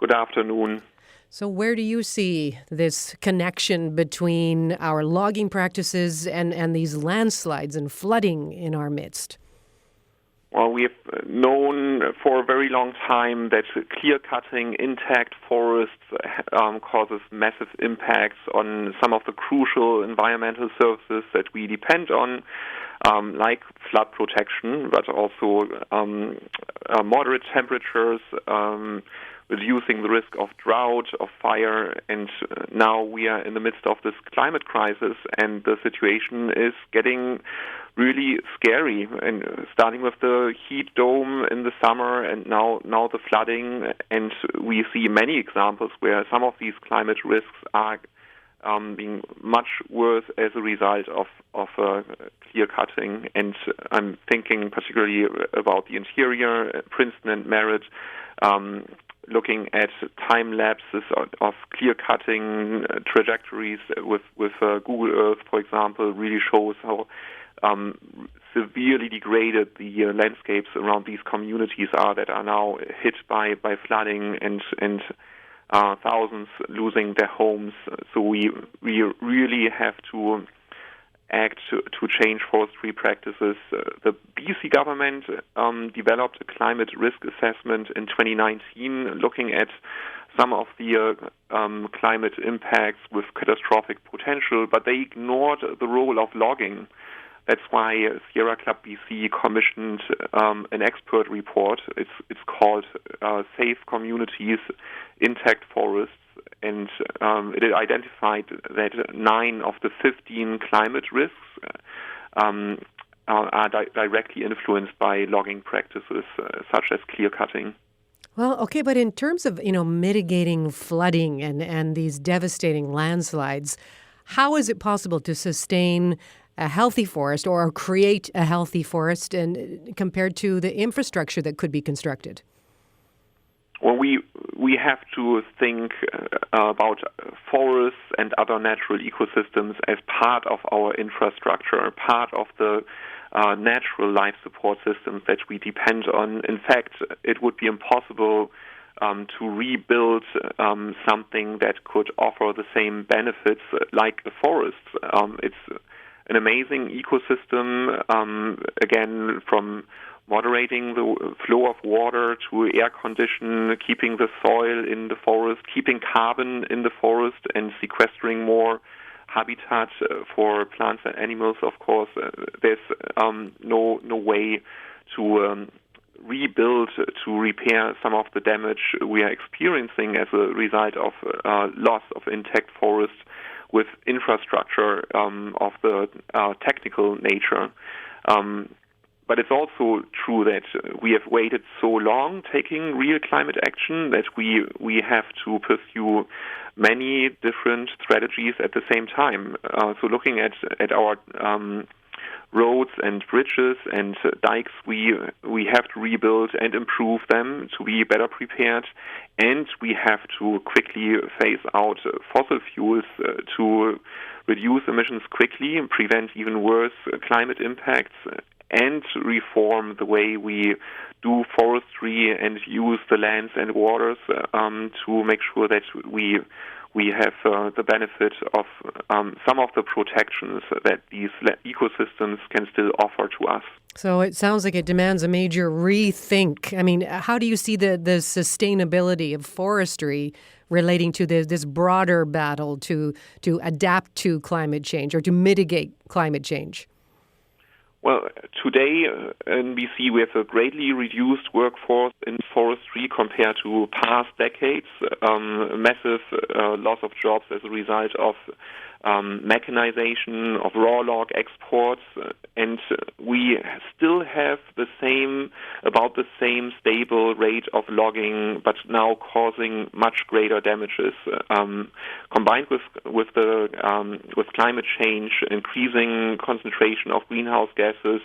Good afternoon. So where do you see this connection between our logging practices and these landslides and flooding in our midst? Well, we have known for a very long time that clear-cutting intact forests causes massive impacts on some of the crucial environmental services that we depend on, like flood protection, but also moderate temperatures, reducing the risk of drought, of fire, and now we are in the midst of this climate crisis, and the situation is getting really scary, and starting with the heat dome in the summer and now the flooding, and we see many examples where some of these climate risks are being much worse as a result of clear cutting. And I'm thinking particularly about the interior, Princeton and Merritt, looking at time lapses of clear cutting trajectories with Google Earth, for example, really shows how severely degraded the landscapes around these communities are that are now hit by flooding and thousands losing their homes. So we really have to act to change forestry practices. The BC government developed a climate risk assessment in 2019 looking at some of the climate impacts with catastrophic potential, but they ignored the role of logging. That's why Sierra Club BC commissioned an expert report. It's called Safe Communities, Intact Forests, and it identified that 9 of the 15 climate risks are directly influenced by logging practices such as clear cutting. Well, okay, but in terms of mitigating flooding and these devastating landslides, how is it possible to sustain a healthy forest or create a healthy forest and compared to the infrastructure that could be constructed? Well, we have to think about forests and other natural ecosystems as part of our infrastructure, part of the natural life support systems that we depend on. In fact, it would be impossible to rebuild something that could offer the same benefits like a forest. It's an amazing ecosystem, again, from moderating the flow of water to air condition, keeping the soil in the forest, keeping carbon in the forest, and sequestering more habitat for plants and animals. Of course, there's no way to rebuild, to repair some of the damage we are experiencing as a result of loss of intact forests with infrastructure of the technical nature. But it's also true that we have waited so long taking real climate action that we have to pursue many different strategies at the same time. So looking at our roads and bridges and dikes, we have to rebuild and improve them to be better prepared, and we have to quickly phase out fossil fuels to reduce emissions quickly and prevent even worse climate impacts, and reform the way we do forestry and use the lands and waters to make sure that we have the benefit of some of the protections that these ecosystems can still offer to us. So it sounds like it demands a major rethink. I mean, how do you see the sustainability of forestry relating to this broader battle to adapt to climate change or to mitigate climate change? Well, today in BC we have a greatly reduced workforce in forestry compared to past decades. Massive loss of jobs as a result of mechanization, of raw log exports, and we still have about the same stable rate of logging, but now causing much greater damages. Combined with climate change, increasing concentration of greenhouse gases,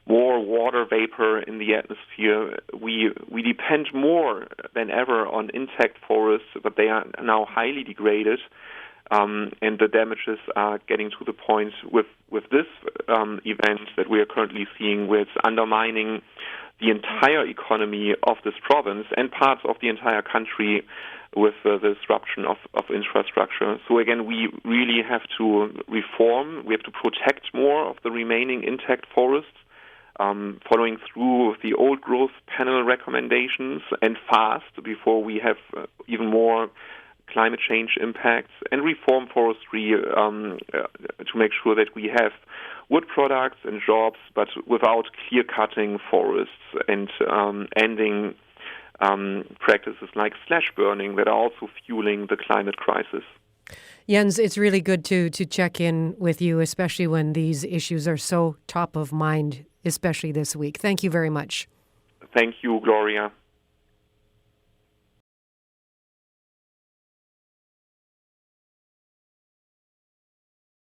more water vapor in the atmosphere, we depend more than ever on intact forests, but they are now highly degraded. And the damages are getting to the point with this event that we are currently seeing, where it's undermining the entire economy of this province and parts of the entire country with the disruption of infrastructure. So again, we really have to reform. We have to protect more of the remaining intact forests, following through with the old growth panel recommendations and fast before we have even more climate change impacts, and reform forestry to make sure that we have wood products and jobs, but without clear-cutting forests and ending practices like slash burning that are also fueling the climate crisis. Jens, it's really good to check in with you, especially when these issues are so top of mind, especially this week. Thank you very much. Thank you, Gloria.